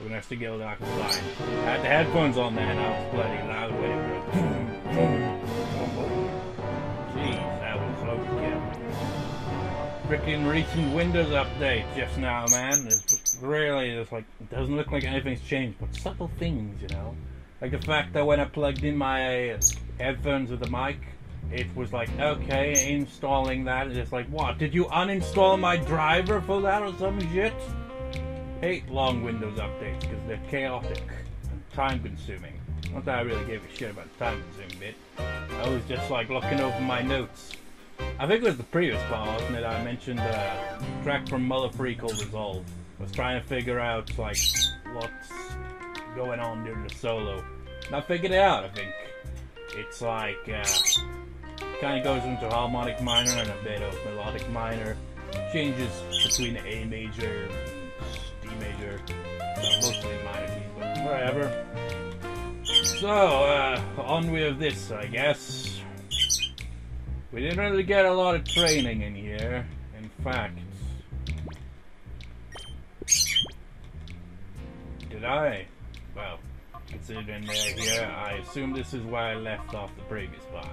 when I still get dark and blind. I had the headphones on there and I was bloody loud waiting for it. Jeez, that was overkill. Freaking recent Windows update just now, man. It's really just like, it doesn't look like anything's changed, but subtle things, you know? Like the fact that when I plugged in my headphones with the mic, it was like, okay, installing that. It's like, what? Did you uninstall my driver for that or some shit? Hate long Windows updates because they're chaotic and time consuming. Not that I really gave a shit about the time consuming bit. I was just like looking over my notes. I think it was the previous part, wasn't it? I mentioned a track from Muller Free called Resolve. I was trying to figure out like what's going on during the solo. And I figured it out, I think. It's like kind of goes into harmonic minor and a bit of melodic minor. Changes between A major and D major. Mostly minor keys, but whatever. So, on with this, I guess. We didn't really get a lot of training in here. In fact, did I? Well, considering they're here, I assume this is where I left off the previous part.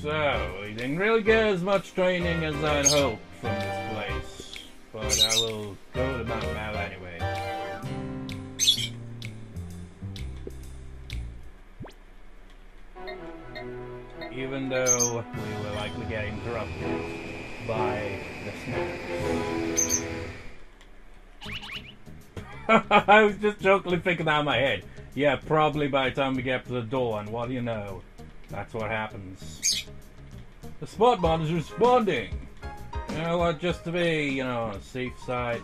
So, we didn't really get as much training as I'd hoped from this place, but I will go to Mount Mal anyway. Even though we will likely get interrupted by the snaps. I was just jokingly thinking out of my head. Yeah, probably by the time we get up to the door, and what do you know? That's what happens. The spot mod is responding! You know what, just to be, you know, on a safe side,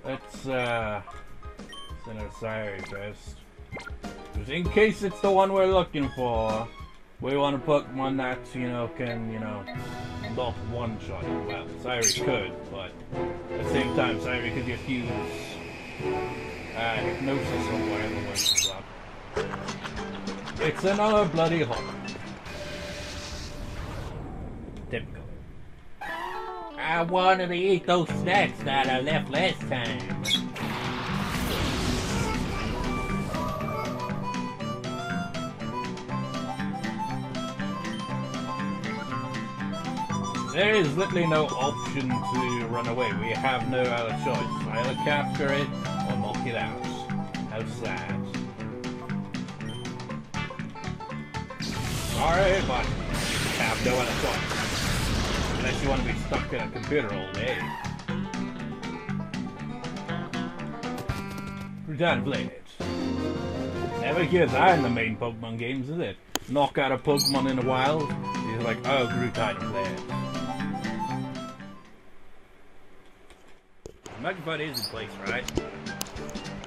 let's, send out Siri first. Because in case it's the one we're looking for, we want a Pokemon that, you know, can, you know, not one-shot it. Well, Siri could, but at the same time, Siri could just use hypnosis or whatever was up. It's another bloody hawk. Typical. I wanted to eat those snacks that I left last time. There is literally no option to run away. We have no other choice. Either capture it or knock it out. How sad. Sorry, but you have no other choice. Unless you want to be stuck in a computer all day. Return Blade. Never hears that in the main Pokemon games, is it? Knock out a Pokemon in the wild, he's like, oh, grew Titan Blade. The microphone is in place, right?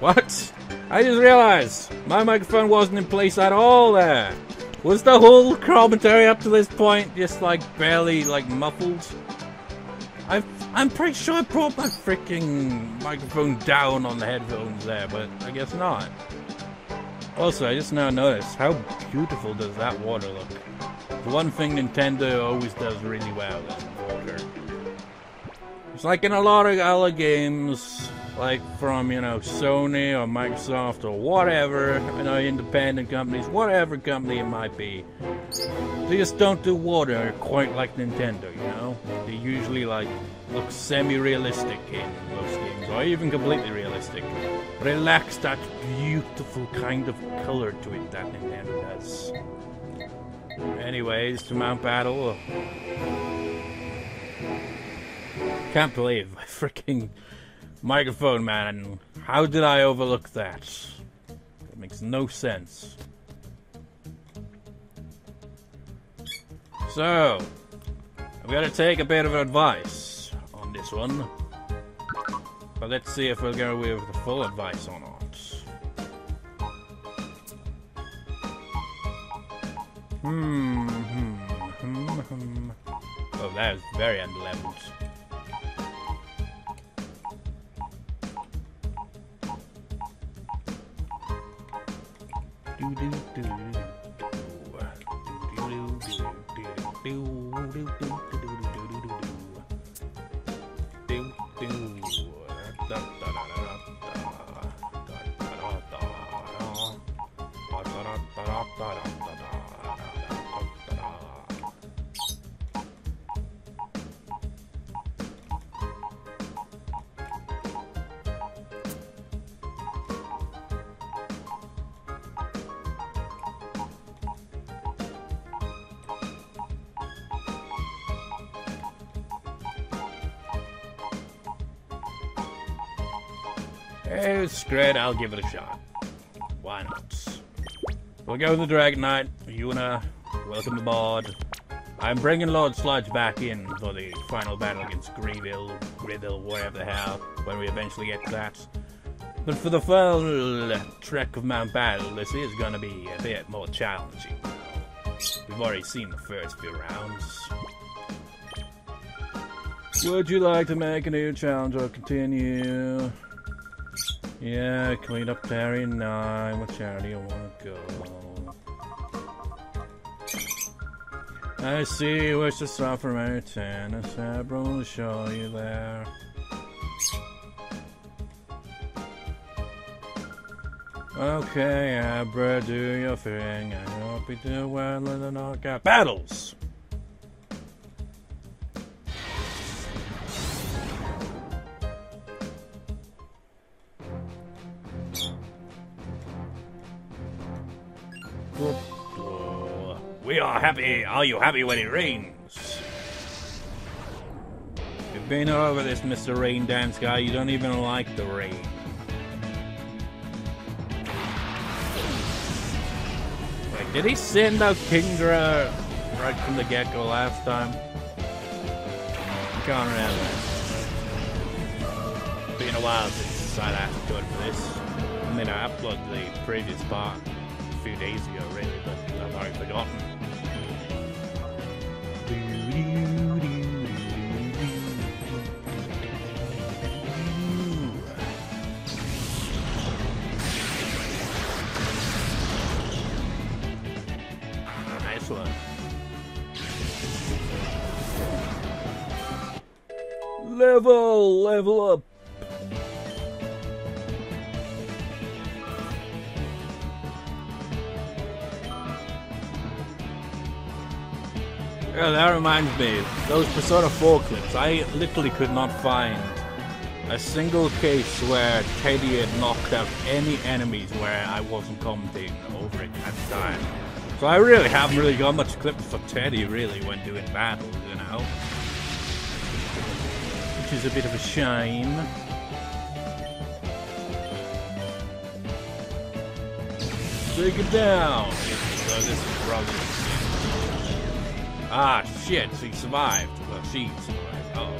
What? I just realized my microphone wasn't in place at all there. Was the whole commentary up to this point just like barely like muffled? I'm pretty sure I brought my freaking microphone down on the headphones there, but I guess not. Also, I just now noticed how beautiful does that water look. The one thing Nintendo always does really well is water. It's like in a lot of other games, like from, you know, Sony or Microsoft or whatever, you know, independent companies, whatever company it might be. They just don't do water quite like Nintendo, you know? They usually, like, look semi-realistic in most games, or even completely realistic. But it lacks that beautiful kind of color to it that Nintendo does. Anyways, to Mount Battle. Can't believe my freaking microphone, man. How did I overlook that? It makes no sense. So, I'm gonna take a bit of advice on this one. But let's see if we'll go with the full advice or not. Oh, that is very underleveled. It's great, I'll give it a shot. Why not? We'll go with the Dragonite. Yuna, welcome aboard. I'm bringing Lord Sludge back in for the final battle against Greville, whatever the hell, when we eventually get to that. But for the final trek of Mount Battle, this is gonna be a bit more challenging. We've already seen the first few rounds. Would you like to make a new challenge or continue? Yeah, clean up Area 9. What charity you want to go? I see you wish to start from Area 10. A Sabra will show you there. Okay, Abra, do your thing. I hope you do well in the knockout battles! We are happy. Are you happy when it rains? You've been over this, Mr. Rain Dance guy. You don't even like the rain. Wait, did he send out Kingdra right from the get-go last time? I can't remember. It's been a while since I last done for this. I mean, I uploaded the previous part a few days ago, really, but I've already forgotten. Nice one. Level up. Yeah, that reminds me, those Persona 4 clips, I literally could not find a single case where Teddy had knocked out any enemies where I wasn't commenting over it at the time. So I really haven't really got much clips for Teddy, really, when doing battles, you know? Which is a bit of a shame. Take it down! So this is probably... Ah, shit, she survived. Well, she survived. Oh!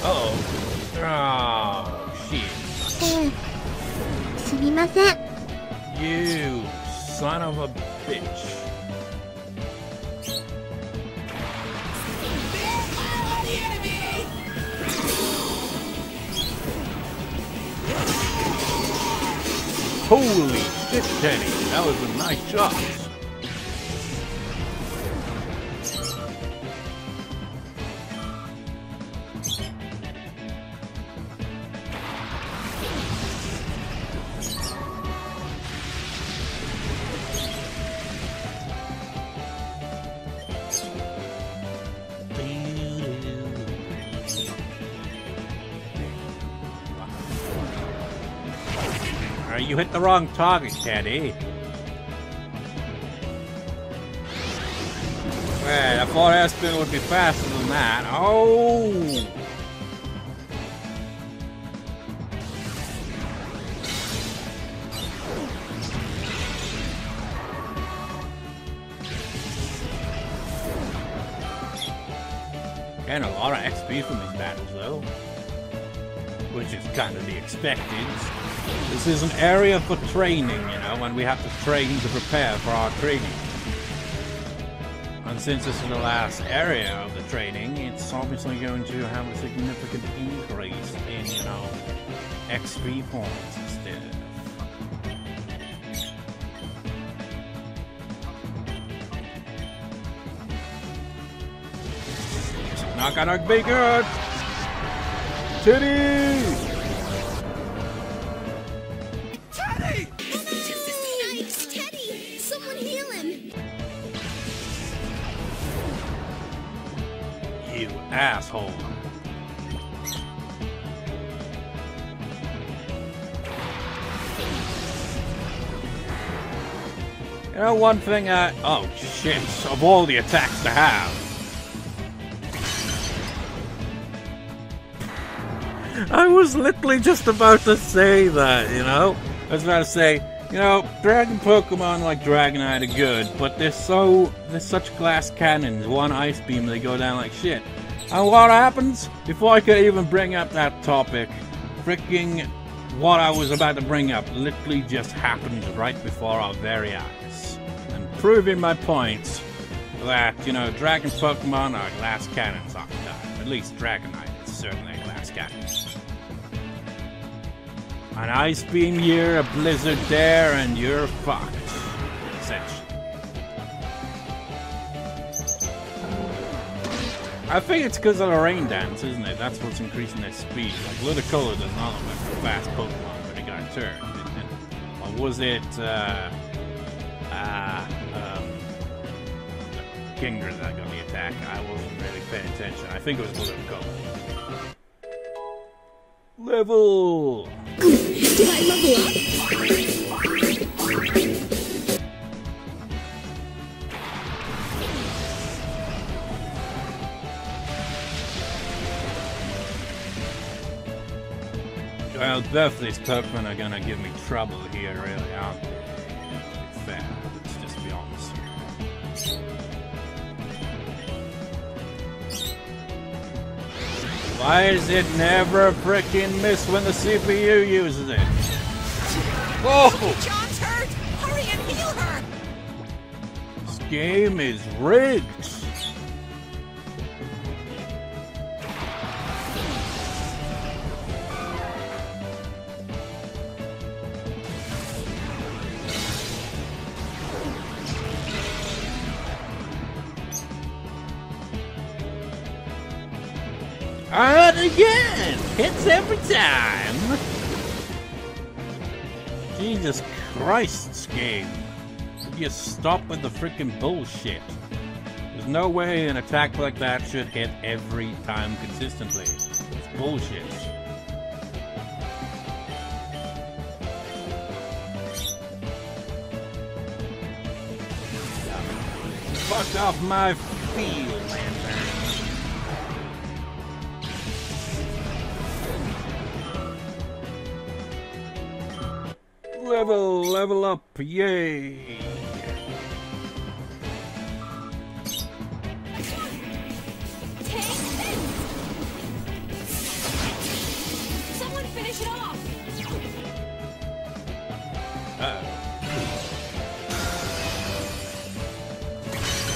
Uh-oh. Oh, shit. すみません。 You son of a bitch. Holy shit, Teddy, that was a nice shot. You hit the wrong target, Teddy. Wait, I thought air spin would be faster than that. Oh! And a lot of XP from these battles, though. Which is kind of the expected. This is an area for training, you know, and we have to train to prepare for our training. And since this is the last area of the training, it's obviously going to have a significant increase in, you know, XP points instead. It's not gonna be good! Titty! Asshole. You know, one thing oh shit, of all the attacks to have. I was literally just about to say that, you know? I was about to say, you know, dragon Pokemon like Dragonite are good, but they're such glass cannons. One ice beam, they go down like shit. And what happens? Before I could even bring up that topic, freaking what I was about to bring up literally just happened right before our very eyes. And proving my point that, you know, dragon Pokemon are glass cannons all the time. At least Dragonite is certainly a glass cannon. An ice beam here, a blizzard there, and you're fucked. Essentially. I think it's because of the rain dance, isn't it? That's what's increasing their speed. Like, Ludicolo does not look like a fast Pokemon, but it got turned, didn't it? Or was it, Kingdra that got the attack? I wasn't really paying attention. I think it was Ludicolo. Level! Did I level up? Well, both these Pokemon are gonna give me trouble here, really, aren't they? To be fair, let's just be honest here. Why does it never frickin' miss when the CPU uses it? Whoa! John's hurt! Hurry and heal her! This game is rigged! And again! Hits every time! Jesus Christ, this game. You stop with the freaking bullshit. There's no way an attack like that should hit every time consistently. It's bullshit. Fuck off my field, Lantern. Level up, yay! Take this! Someone finish it off!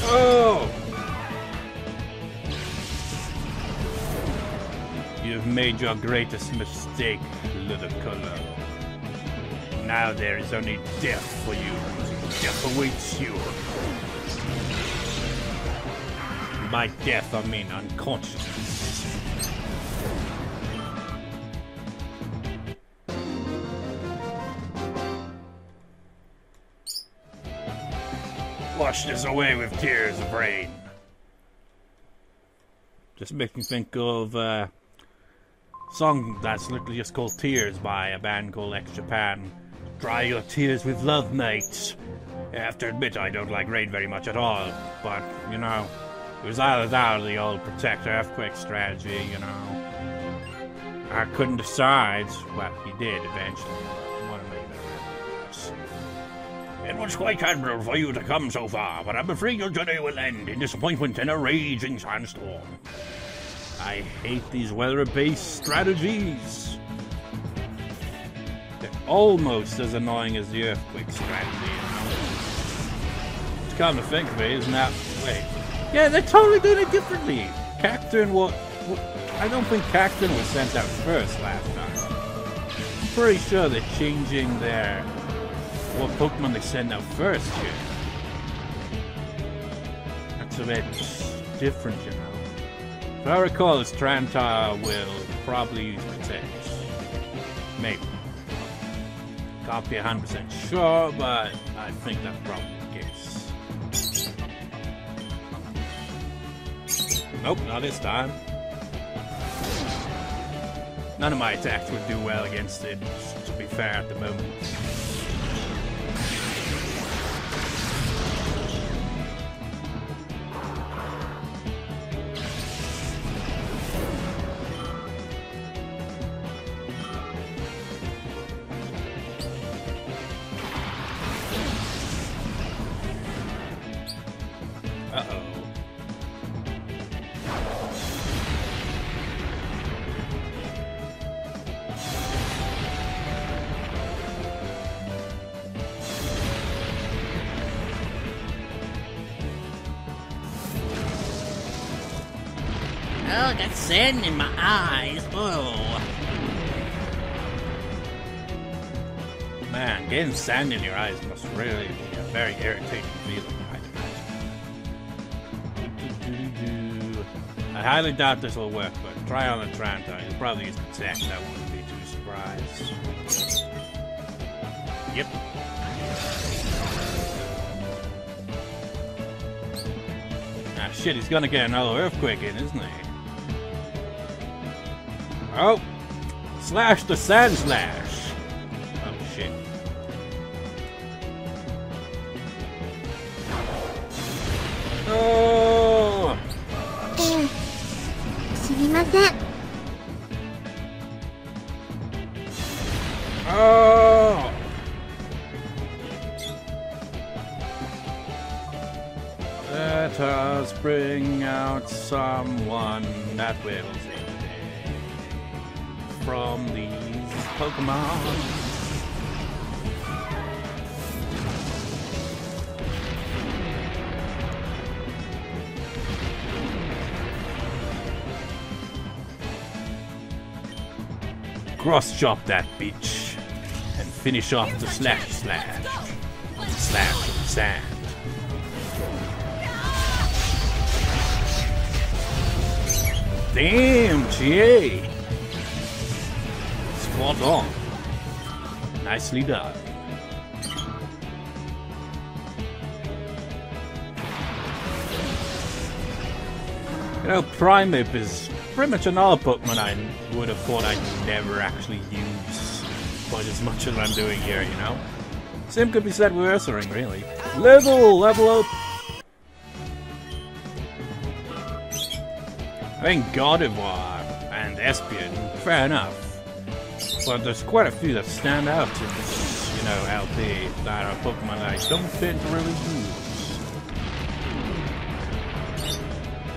Oh! You've made your greatest mistake, Ludicolo. Now there is only death for you. Death awaits you. By death, I mean unconsciousness. Wash this away with tears of rain. Just makes me think of a song that's literally just called Tears by a band called X Japan. Dry your tears with love, mates. I have to admit I don't like rain very much at all, but, you know, it was either that or the old protect earthquake strategy, you know. I couldn't decide. Well, he did eventually. What a minute. It was quite admirable for you to come so far, but I'm afraid your journey will end in disappointment and a raging sandstorm. I hate these weather-based strategies. They're almost as annoying as the earthquake strategy, you know? It's come to think of it, isn't that? Wait. Yeah, they're totally doing it differently. Cacturne, what? I don't think Cacturne was sent out first last time. I'm pretty sure they're changing what Pokemon they send out first here. That's a bit different, you know. If I recall, this Trantar will probably use Protect. Maybe. Can't be 100% sure, but I think that's probably the case. Nope, not this time. None of my attacks would do well against it, to be fair, at the moment. Uh-oh. Oh, I got sand in my eyes. Oh. Man, getting sand in your eyes must really be a very irritating feeling, I'd imagine. I highly doubt this will work, but try on a Tranta. You'll probably use Protect. I wouldn't be too surprised. Yep. Ah, shit, he's gonna get another Earthquake in, isn't he? Oh! Slash the Sand Slash! Oh, shit. Oh! すみません。 Oh! Let us bring out someone that will save the day from these Pokemon. Cross chop that bitch and finish off the slash slash. Slash of sand. Damn, GA! Spot on. Nicely done. You know, Primeape is pretty much another Pokemon I would have thought I'd never actually use quite as much as I'm doing here, you know? Same could be said with Ursaring, really. Level up! I mean, Gardevoir and Espion, fair enough. But there's quite a few that stand out in this, you know, LP that are Pokemon I don't tend to really use.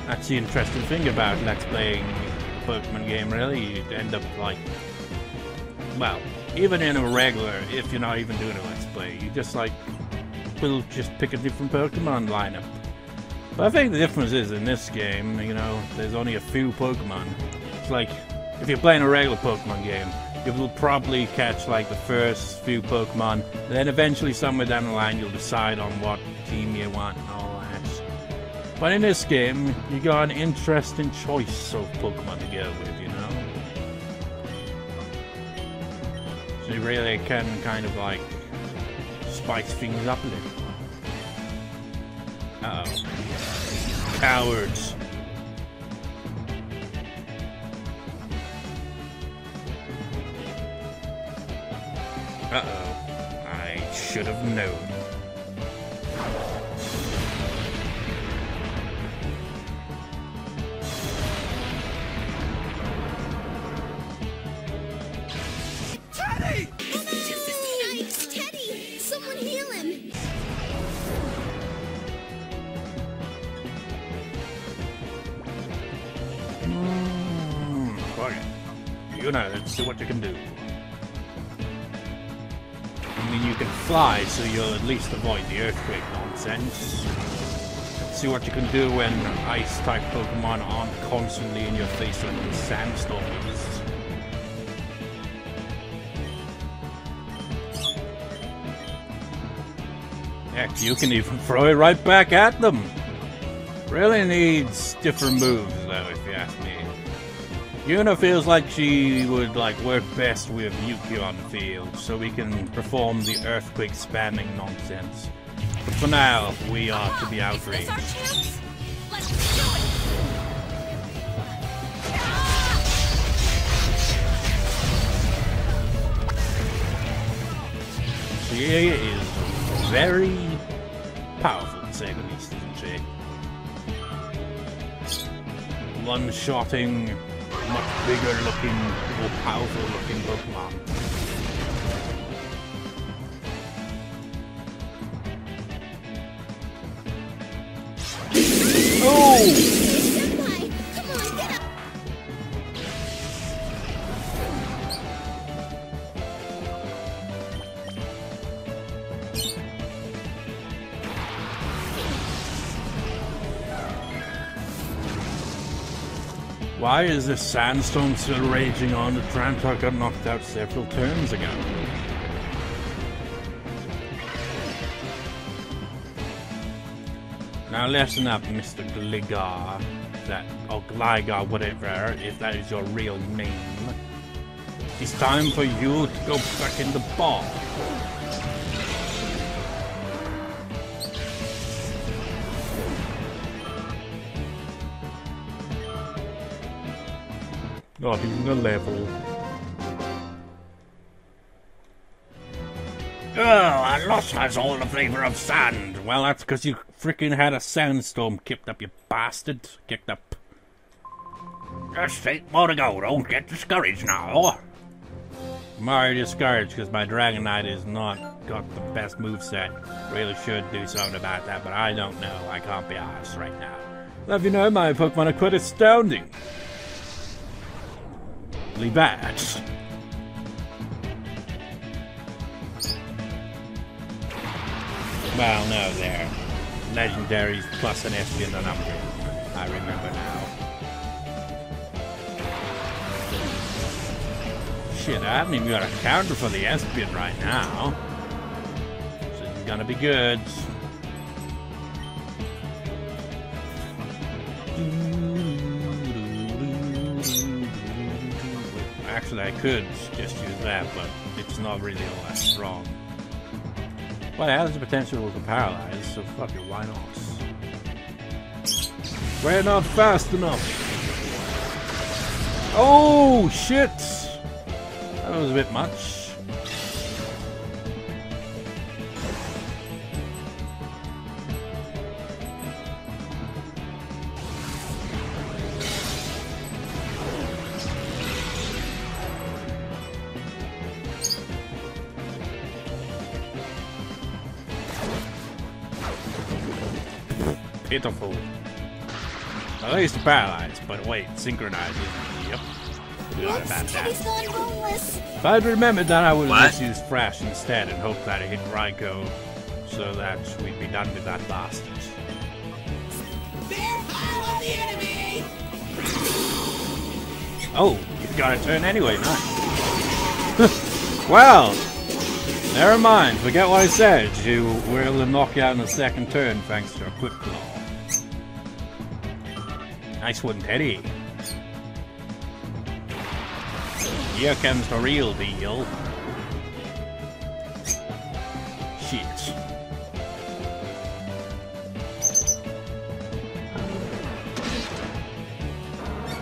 That's the interesting thing about Let's Playing a Pokemon game, really. You end up like... Well, even in a regular, if you're not even doing a Let's Play, you just like... will just pick a different Pokemon lineup. But I think the difference is in this game, you know, there's only a few Pokemon. It's like, if you're playing a regular Pokemon game, you will probably catch like the first few Pokemon, and then eventually somewhere down the line you'll decide on what team you want and all that. But in this game, you got an interesting choice of Pokemon to go with, you know? So you really can kind of like spice things up a little. Uh-oh. Cowards. Uh-oh. I should have known. Teddy! Yikes, Teddy! Someone heal him! Fuck it. Yuna, let's see what you can do. I mean, you can fly, so you'll at least avoid the earthquake nonsense. Let's see what you can do when ice-type Pokemon aren't constantly in your face like the sandstorms. Heck, you can even throw it right back at them. Really needs different moves, though, if you ask me. Yuna feels like she would work best with Yuki on the field, so we can perform the earthquake spamming nonsense. But for now, we are to be outraged. Is this our chance? Let's do it! She is very powerful, to say the least, isn't she? One-shotting, much bigger looking, more powerful looking Pokemon. Oh! Senpai, come on, get up. Why is this sandstorm still raging on? The Trantor got knocked out several turns ago. Now listen up, Mr. Gligar, or Gligar, whatever, if that is your real name. It's time for you to go back in the ball. Not even a level. Oh, I lost has all the flavor of sand. Well, that's because you freaking had a sandstorm kicked up, you bastard. Kicked up. Just 8 more to go. Don't get discouraged now. I'm already discouraged because my Dragonite is not got the best moveset. Really should do something about that, but I don't know. I can't be honest right now. Love you know, my Pokemon are quite astounding. Really bad. Well, no, they're legendaries plus an Espion and Umbreon. I remember now. Shit, I haven't even got a counter for the Espion right now. So it's gonna be good. Actually, I could just use that, but it's not really all that strong. But it has the potential to paralyze, so fuck it, why not? We're not fast enough! Oh, shit! That was a bit much. Pitiful. At least paralyze, but wait, synchronize it. Yep. Forgot about that. Teddy's gone boneless. If I'd remembered that, I would have just used Thrash instead and hoped that it hit Raikou so that we'd be done with that bastard. Follow the enemy! Oh, you've got a turn anyway, nice. Well, never mind, forget what I said. You were able to knock you out in the second turn thanks to a Quick Claw. Nice one, Teddy. Here comes the real deal. Shit.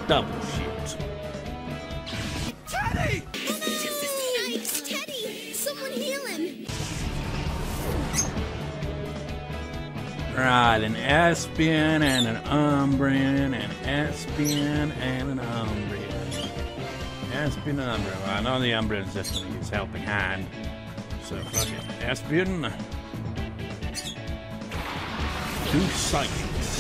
Double shit. Teddy! Yikes, Teddy! Someone heal him! Right, an Espion and an Umbreon, an Espion and an Umbreon. Espion and Umbreon. Well, I know the Umbreon's just going to use Helping Hand. So, fuck it. Espion. 2 Psychics.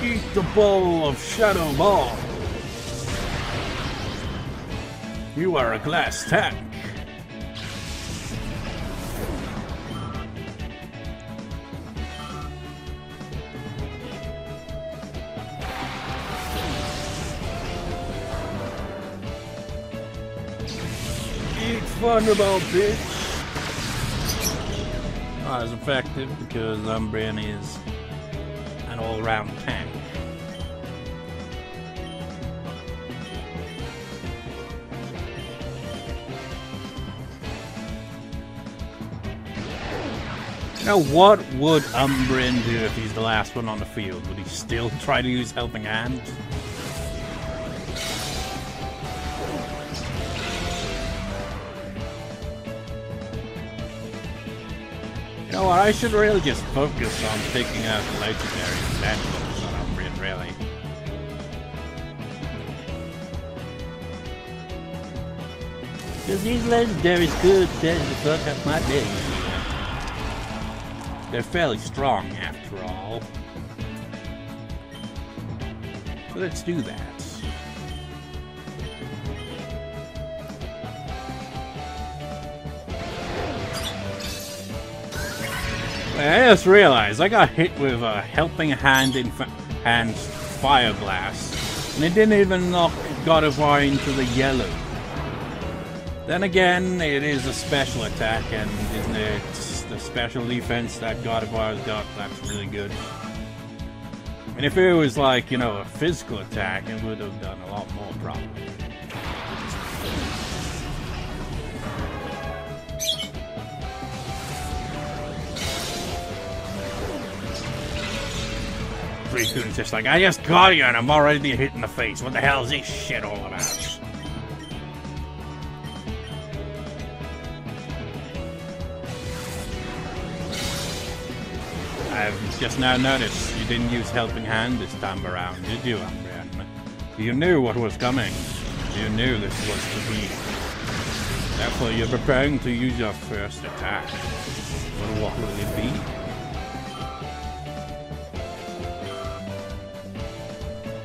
Eat the bowl of Shadow Ball. You are a glass tank. Eat Thunderbolt, bitch. Not as effective because Umbreon is an all-round tank. Now, what would Umbreon do if he's the last one on the field? Would he still try to use Helping Hand? You know know what, I should really just focus on picking out the legendaries and focus on Umbreon, really. Because these legendaries could tend to fuck up my day. They're fairly strong, after all. So let's do that. I just realized I got hit with a helping hand in fire blast, and it didn't even knock God of War into the yellow. Then again, it is a special attack, and isn't it the special defense that God of War has got? That's really good. And if it was like, you know, a physical attack, it would have done a lot more probably. Riku's just like, I just got you and I'm already hit in the face. What the hell is this shit all about? I've just now noticed you didn't use Helping Hand this time around, did you, Umbreon? You knew what was coming. You knew this was to be. Therefore, you're preparing to use your first attack. But what will it be?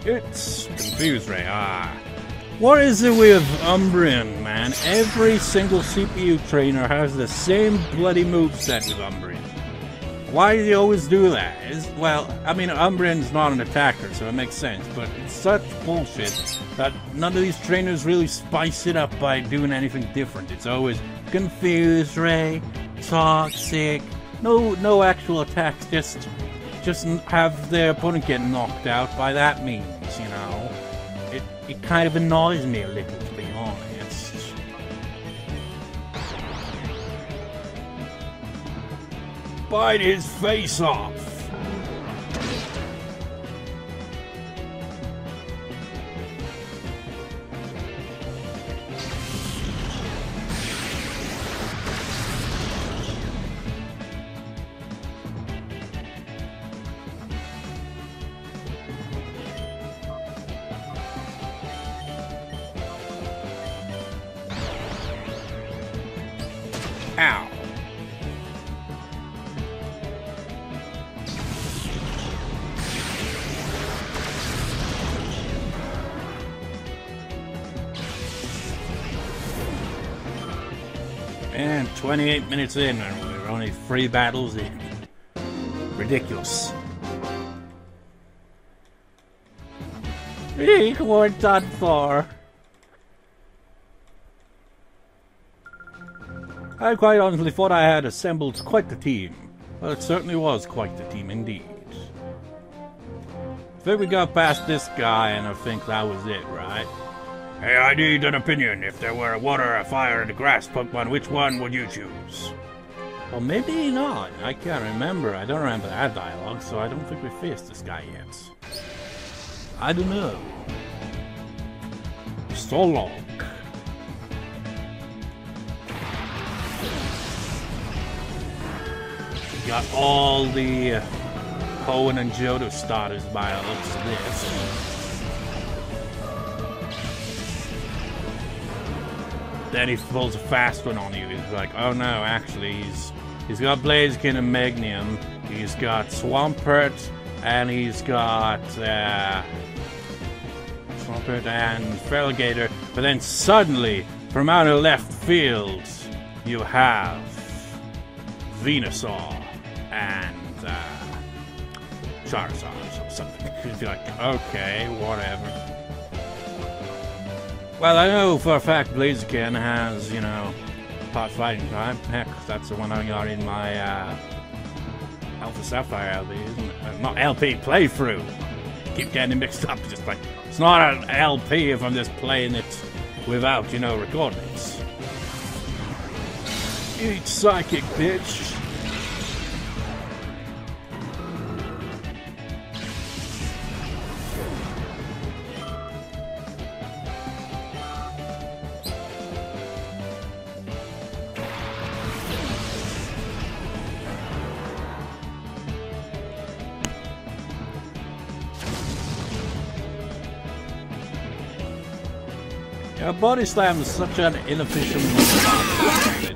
It's Confuse Ray. What is it with Umbreon, man? Every single CPU trainer has the same bloody moveset with Umbreon. Why do they always do that? Well, I mean, Umbreon's not an attacker, so it makes sense, but it's such bullshit that none of these trainers really spice it up by doing anything different. It's always Confuse Ray, Toxic, no actual attacks, just have their opponent get knocked out by that means, you know. It kind of annoys me a little, to be honest. Bite his face off! Ow. And 28 minutes in, and we're only 3 battles in. Ridiculous. We're done for. I quite honestly thought I had assembled quite the team. Well, it certainly was quite the team indeed. I think we got past this guy, and I think that was it, right? Hey, I need an opinion. If there were a water, a fire, and a grass Pokemon, which one would you choose? Well, maybe not. I can't remember. I don't remember that dialogue, so I don't think we faced this guy yet. I don't know. So long. Got all the Cohen and Johto starters by the looks of this. Then he pulls a fast one on you. He's like, oh no, actually, he's got Blaziken and Magnium. He's got Swampert, and he's got Swampert and Feraligatr. But then suddenly, from out of left field, you have Venusaur and Charizard or something. You'd be like, okay, whatever. Well, I know for a fact Blaziken has, you know, part fighting type. Heck, that's the one I got in my Alpha Sapphire LP, isn't it? Not LP, playthrough. Keep getting it mixed up. Just like, it's not an LP if I'm just playing it without, you know, recording it. Eat psychic, bitch. Yeah, Body Slam is such an inefficient move.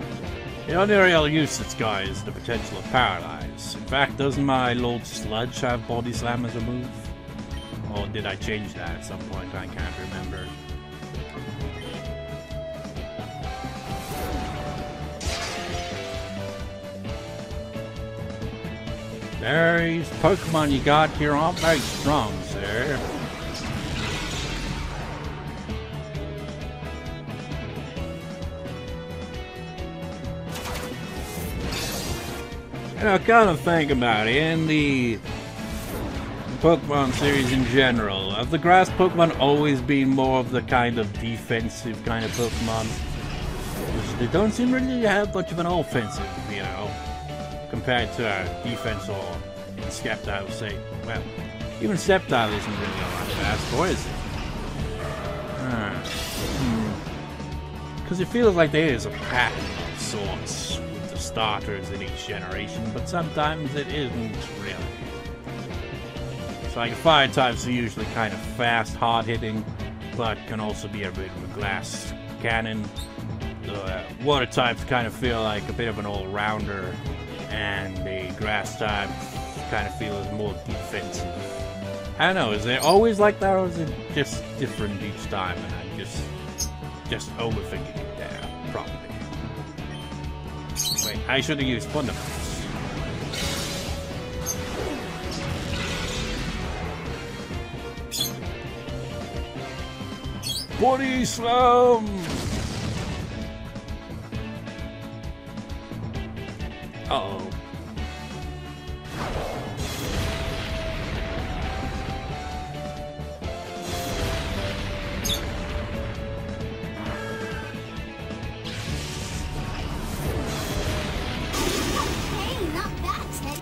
The only real use of this guy is the potential of Paralyze. In fact, doesn't my Lord Sludge have Body Slam as a move? Or did I change that at some point? I can't remember. These Pokemon you got here aren't very strong, sir. You know, kind of think about it, in the Pokemon series in general, have the grass Pokemon always been more of the kind of defensive kind of Pokemon? Because they don't seem really to have much of an offensive, you know, compared to defense or in Sceptile, say. Well, even Sceptile isn't really all that fast, or is it? Because it feels like there is a pattern of sorts with the starters in each generation, but sometimes it isn't really. So like fire types are usually kind of fast, hard-hitting, but can also be a bit of a glass cannon. The water types kind of feel like a bit of an all-rounder, and the grass types kind of feel as more defensive. I don't know, is it always like that, or is it just different each time, and I'm just overthinking it there, probably. Wait, I should have used fundamentals. Body Slam! Uh-oh. Hey, not bad, Ted.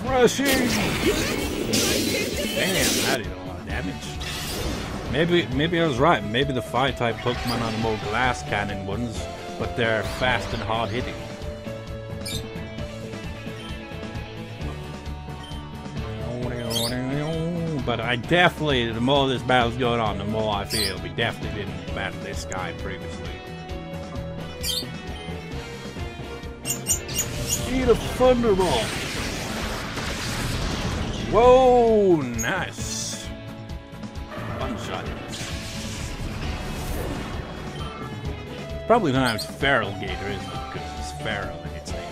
Rushing! Damn, that did a lot of damage. Maybe I was right. Maybe the fire-type Pokemon are the more glass cannon ones, but they're fast and hard-hitting. But I definitely, the more this battle's going on, the more I feel we definitely didn't battle this guy previously. Eat a Thunderbolt! Whoa, nice. One shot. Probably pronounced Feral Gator, isn't it? Because it's feral in its name.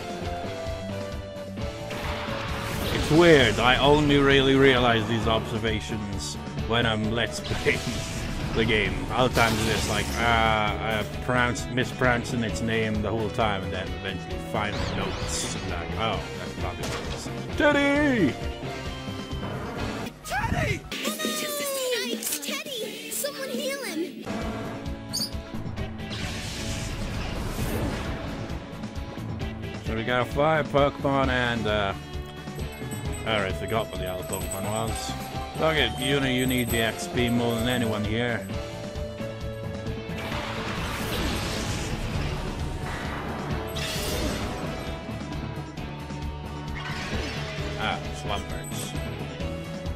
It's weird. I only really realize these observations when I'm let's playing the game. Other times it's like, mispronouncing its name the whole time, and then eventually find the notes. And like, oh, that's probably what it is. Teddy! Teddy! Yikes, Teddy! Someone heal him! So we got a fire Pokemon and I already forgot what the other Pokemon was. Look at Yuna, you need the XP more than anyone here. Slumbers.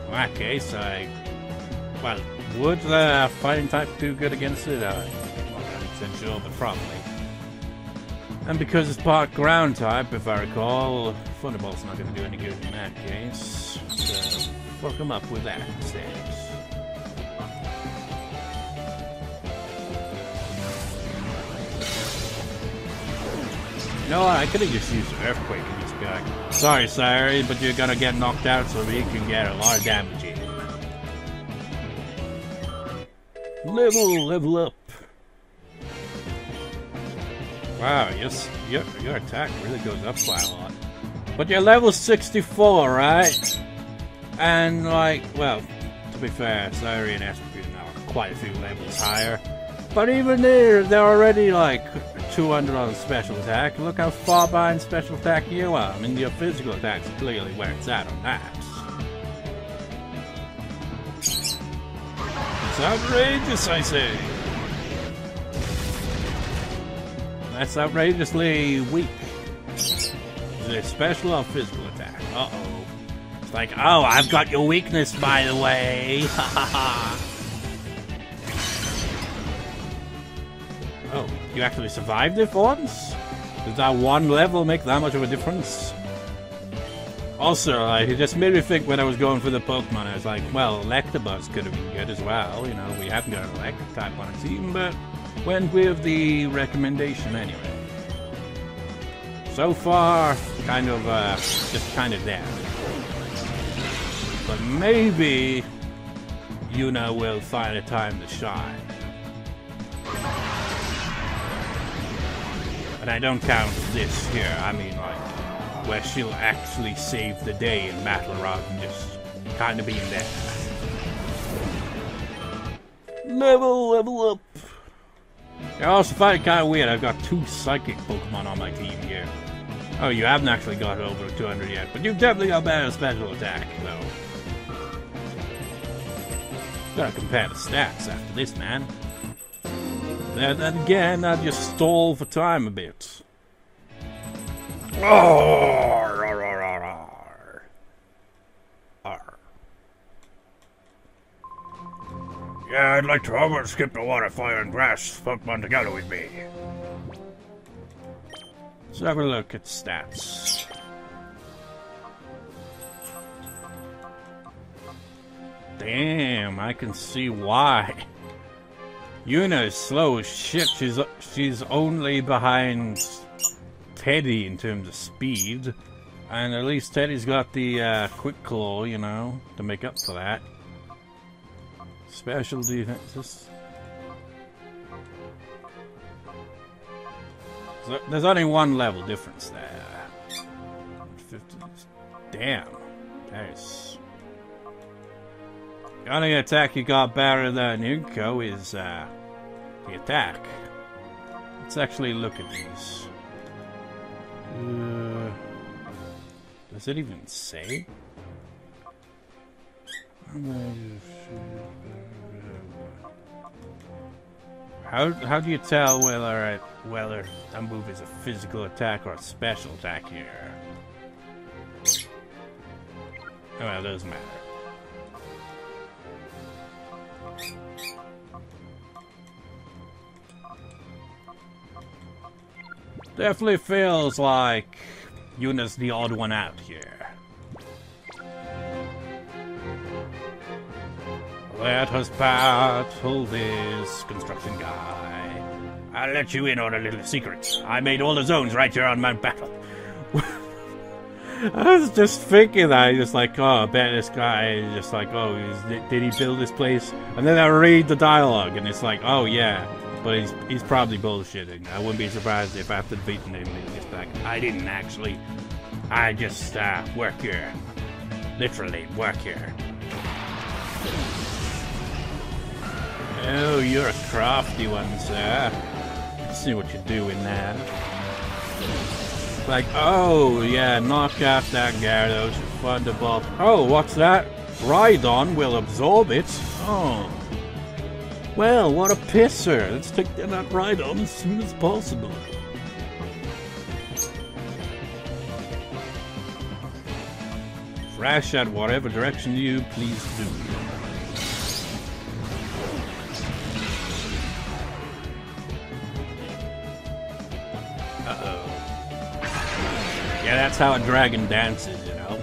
In that case, well, would the fighting type do good against it? I'm not 100% sure, but probably. And because it's part ground type, if I recall, Thunderbolt's not going to do any good in that case. So, fuck him up with that instead. You know what, I could have just used an Earthquake and just be like, sorry, Sire, but you're going to get knocked out so we can get a lot of damage in. Level up. Wow, yes, your attack really goes up quite a lot. But you're level 64, right? And like, well, to be fair, Sire and Espeon are quite a few levels higher. But even they're already like 200 on special attack. Look how far behind special attack you are. I mean, your physical attack's clearly where it's at on that. It's outrageous, I say. That's outrageously weak. Is it special or physical attack? Uh-oh. It's like, oh, I've got your weakness, by the way. Oh, you actually survived it for once? Does that one level make that much of a difference? Also, like, it just made me think when I was going for the Pokemon, I was like, well, electabuzz could have been good as well. You know, we haven't got an electric type on our team, but went with the recommendation anyway. So far, kind of, just kind of there. But maybe Yuna will find a time to shine. And I don't count this here, I mean, like, where she'll actually save the day in battle rather than just kind of being there. Level up. I also find it kind of weird. I've got 2 psychic Pokemon on my team here. Oh, you haven't actually got over 200 yet, but you've definitely got better special attack, though. Gotta compare the stats after this, man. Then again, I just stall for time a bit. Yeah, I'd like to over skip the water, fire, and grass Pokemon together with me. Let's have a look at stats. Damn, I can see why. Yuna is slow as shit. She's only behind Teddy in terms of speed. And at least Teddy's got the quick claw, you know, to make up for that. Special defenses. So there's only 1 level difference there. 50. Damn. Nice. The only attack you got better than Inko is the attack. Let's actually look at these. Does it even say? How do you tell whether a move is a physical attack or a special attack here? Oh, well, it doesn't matter. Definitely feels like Yuna's the odd one out here. Let us battle this construction guy. I'll let you in on a little secret. I made all the zones right here on Mount Battle. I was just thinking that, just like, oh, I bet this guy is just like, oh, did he build this place? And then I read the dialogue, and it's like, oh yeah, but he's probably bullshitting. I wouldn't be surprised if after beating him, he's just like, I didn't actually. I just work here, literally work here. Oh, you're a crafty one, sir. Let's see what you're doing there. Like, oh, yeah, knock out that Gyarados, Thunderbolt. Oh, what's that? Rhydon will absorb it. Oh. Well, what a pisser. Let's take down that Rhydon as soon as possible. Thrash at whatever direction you please do. Yeah, that's how a dragon dances, you know.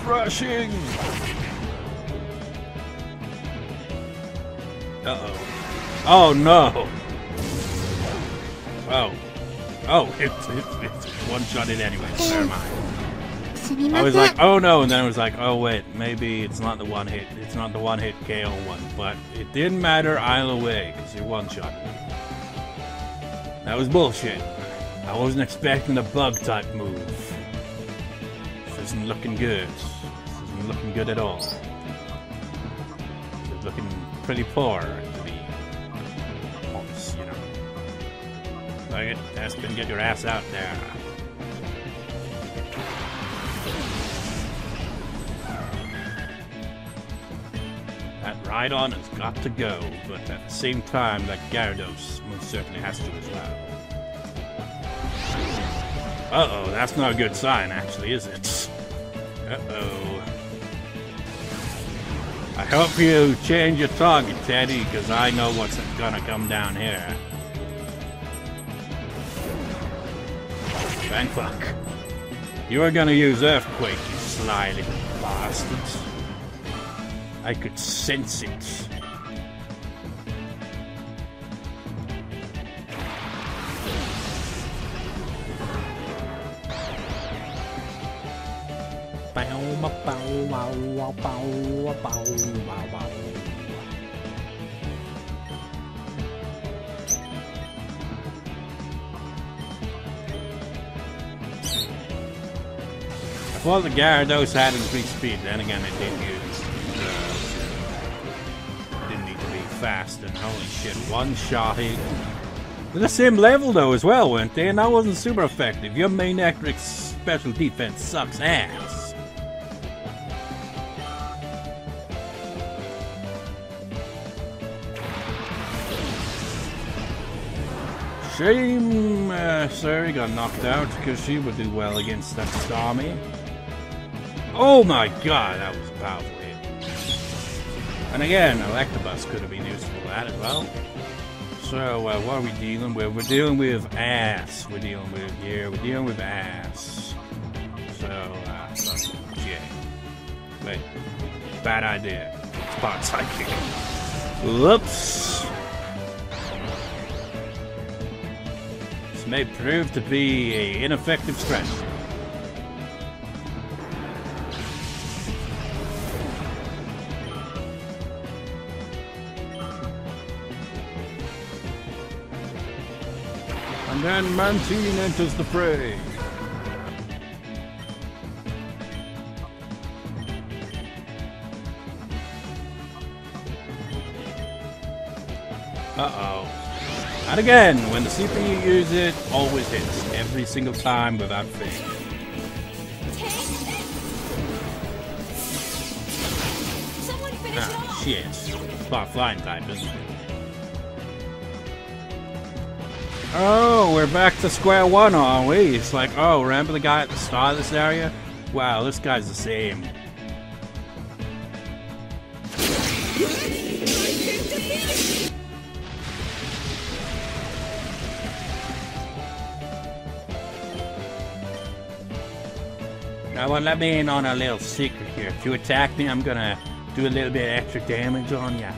Rushing! Uh-oh. Oh, no! Oh. Oh, it's one-shotted anyway. Never mind. I was like, oh no, and then I was like, oh wait, maybe it's not the one hit. It's not the one-hit Gale one, but it didn't matter either way because you one-shot me. That was bullshit. I wasn't expecting a bug-type move. This isn't looking good. This isn't looking good at all. This is looking pretty poor, to be honest, you know. Like it, Aspen, get your ass out there. That Rhydon has got to go, but at the same time, that Gyarados most certainly has to as well. Uh-oh, that's not a good sign, actually, is it? Uh-oh. I hope you change your target, Teddy, because I know what's gonna come down here. Bang fuck. You are gonna use Earthquake, you sly little bastards. I could sense it. Well, the Gyarados had increased speed, then again it did use. Didn't need to be fast, and holy shit, one-shotting. They're the same level though as well, weren't they? And that wasn't super effective. Your main Ectric's special defense sucks ass. Shame, Sari got knocked out because she would do well against that Starmie. Oh my god, that was a powerful hit. And again, Electabuzz could have been useful for that as well. So, what are we dealing with? We're dealing with ass. We're dealing with ass. So, shit. Wait. Bad idea. Spot Psychic. Whoops. This may prove to be an ineffective strategy. And then Mantine enters the fray. Uh-oh. And again, when the CPU uses it, always hits. Every single time without fail. Ah, shit. It's not flying type, isn't it? Oh, we're back to square one, aren't we? It's like, oh, remember the guy at the start of this area? Wow, this guy's the same. Now, well, let me in on a little secret here. If you attack me, I'm gonna do a little bit of extra damage on ya.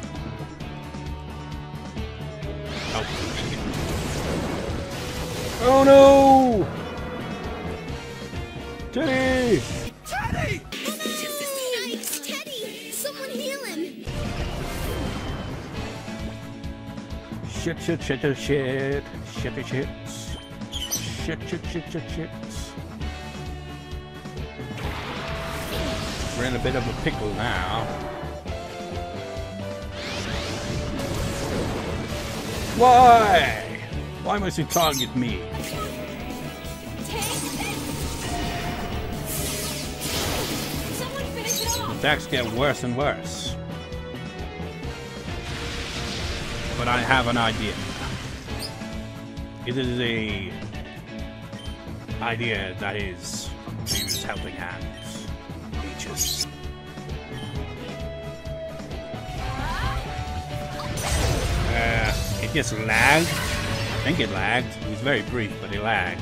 Oh no! Teddy! Teddy! Yikes, Teddy! Someone heal him! Shit, shit, shit, shit, shit, shit, shit, shit, shit, shit, shit, shit. We're in a bit of a pickle now. Why? Why must you target me? Attacks get worse and worse. But I have an idea. It is a idea that is to use helping hands. Leeches. It gets lagged. I think it lagged. It was very brief, but it lagged.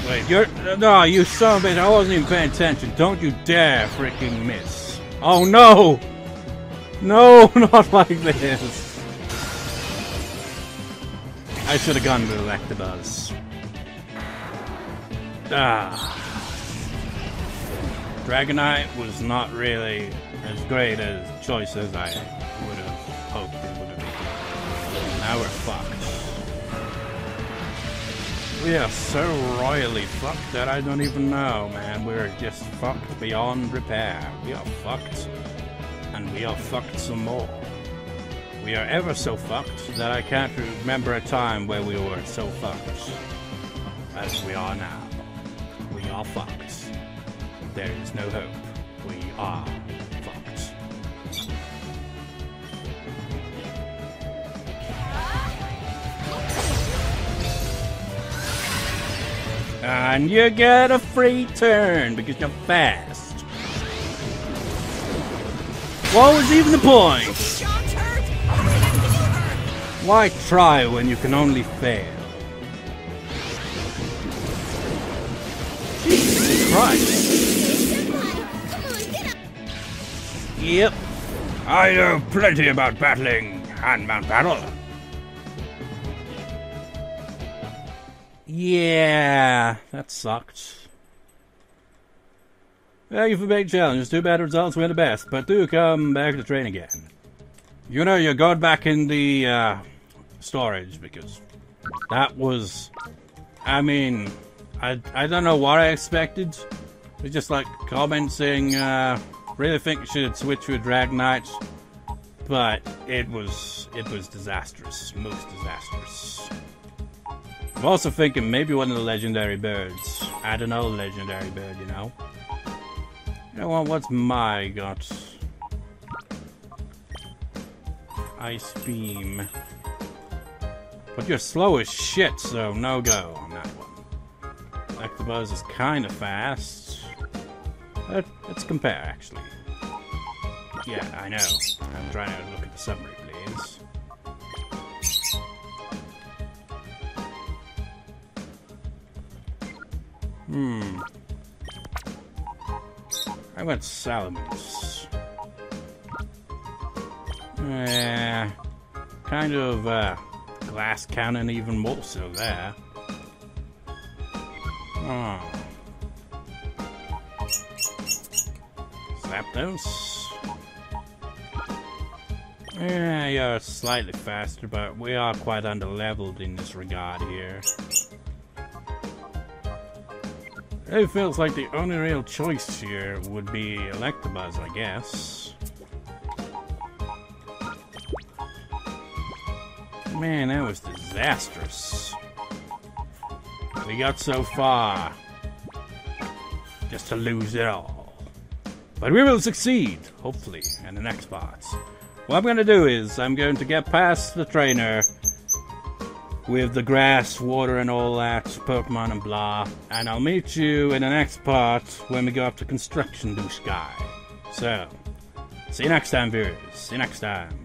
Wait, you're... No, you son of a bitch. I wasn't even paying attention. Don't you dare freaking miss. Oh, no! No, not like this. I should have gone with Electabuzz. Ah. Dragonite was not really as great a choice as I would have hoped it would have been. Now we're fucked. We are so royally fucked that I don't even know, man. We're just fucked beyond repair. We are fucked, and we are fucked some more. We are ever so fucked that I can't remember a time where we were so fucked as we are now. We are fucked. There is no hope. we are fucked. And you get a free turn because you're fast. What was even the point? Why try when you can only fail? Jesus Christ. Yep. I know plenty about battling hand-mount battle. Yeah, that sucked. Thank you for big challenges. Too bad results were the best, but do come back to train again. You know, you're going back in the storage because that was, I mean, I don't know what I expected. It was just like comments saying, really think you should switch to a Dragonite, but it was disastrous, most disastrous. I'm also thinking maybe one of the legendary birds. I don't know, legendary bird, you know. You know what? What's my got? Ice beam. But you're slow as shit, so no go on that one. Electabuzz is kind of fast. Let's compare, actually. Yeah, I know. I'm trying to look at the summary, please. I went Salamence. Kind of glass cannon, even more so there. Oh. Zapdos. Yeah, you're slightly faster, but we are quite under-leveled in this regard here. It feels like the only real choice here would be Electabuzz, I guess. Man, that was disastrous. We got so far just to lose it all. But we will succeed, hopefully, in the next parts. What I'm going to do is I'm going to get past the trainer with the grass, water, and all that, Pokemon and blah. And I'll meet you in the next part when we go up to Construction Blue Sky. So, see you next time, viewers. See you next time.